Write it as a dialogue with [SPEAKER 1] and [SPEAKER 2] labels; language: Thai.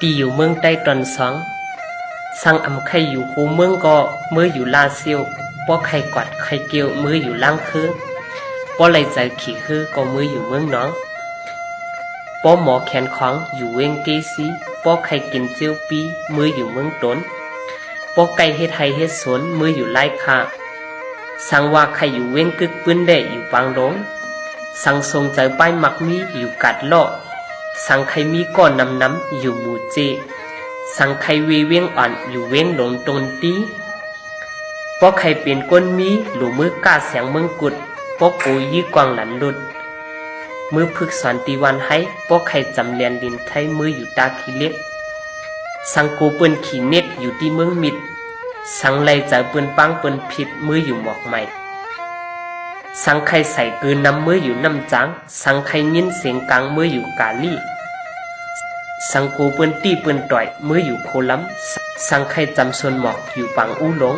[SPEAKER 1] ตีอยู่เมืองใต้ตอนสองสังอำไข่อยู่หูเมืองก็มืออยู่ลาเซียวป้อไข่กอดไข่เกียวมืออยู่ล่างคือป้อไหลใจขี่คือก็มืออยู่เมืองน้องป้อหมอแขนของอยู่เวงเกซีป้อไข่กินเจียวปีมืออยู่เมืองต้นป้อไก่เฮ็ดไทยเฮ็ดสวนมืออยู่ไล่คาสังว่าไข่อยู่เวงกึกปืนแดอยู่บางหลงสังทรงใจป้ายมักมีอยู่กัดเลาะสังไข่มีก้อนน้ำอยู่หมู่เจสังไข่เวียงอ่อนอยู่เวียงหลงตนตีป้อไข่เป็นก้นมีหลูมือกาเสียงเมืองกุดป้อปูยี่กวางหลันหลุดมือพึกสอนตีวันให้ป้อไข่จำเรียนดินไทยมืออยู่ตาขี้เล็กสังกูเปิ้นขี่เน็ตอยู่ที่เมืองมิดสังไลใจเปิ้นปังเปิ้นผิดมืออยู่หมอกใหม่สังไข่ใส่กืนน้ำมืออยู่น้ำจางสังไข่ยินเสียงกลางมืออยู่กาลี่สังกูเปิ้นตี้เปิ้นต่อยมืออยู่โคล้ำสังไข่จำส่วนหมอกอยู่ปังอู้หลง